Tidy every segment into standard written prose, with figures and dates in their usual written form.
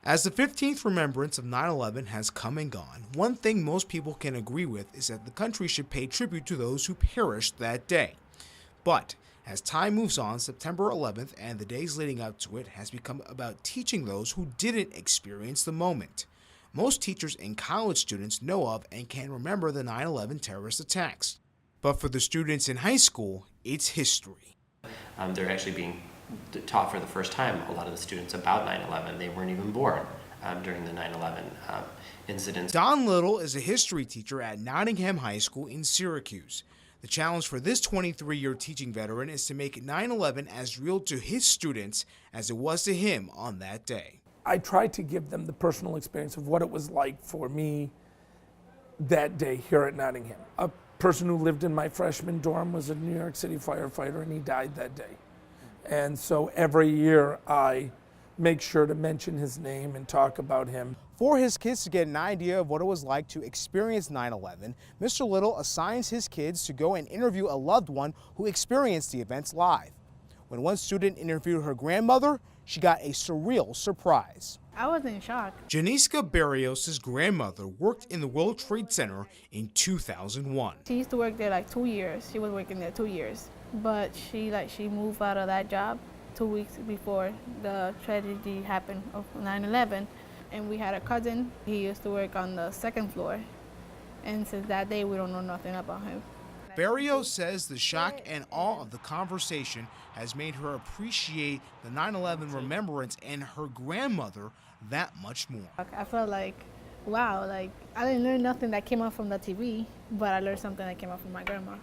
As the 15th remembrance of 9/11 has come and gone, one thing most people can agree with is that the country should pay tribute to those who perished that day. But as time moves on, September 11th and the days leading up to it has become about teaching those who didn't experience the moment. Most teachers and college students know of and can remember the 9/11 terrorist attacks. But for the students in high school, it's history. They're actually being taught for the first time, a lot of the students, about 9/11. They weren't even born during the 9/11 incidents. Don Little is a history teacher at Nottingham High School in Syracuse. The challenge for this 23-year teaching veteran is to make 9/11 as real to his students as it was to him on that day. I tried to give them the personal experience of what it was like for me that day here at Nottingham. A person who lived in my freshman dorm was a New York City firefighter, and he died that day. And so every year I make sure to mention his name and talk about him. For his kids to get an idea of what it was like to experience 9/11, Mr. Little assigns his kids to go and interview a loved one who experienced the events live. When one student interviewed her grandmother, she got a surreal surprise. I was in shock. Janiska Barrios' grandmother worked in the World Trade Center in 2001. She used to work there like 2 years. She was working there 2 years. But she moved out of that job 2 weeks before the tragedy happened of 9/11. And we had a cousin. He used to work on the second floor. And since that day, we don't know nothing about him. Barrios says the shock and awe of the conversation has made her appreciate the 9/11 remembrance and her grandmother that much more. I felt like, wow, like I didn't learn nothing that came out from the TV, but I learned something that came out from my grandma.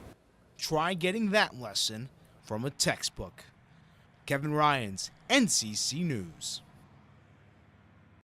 Try getting that lesson from a textbook. Kevin Ryans, NCC News.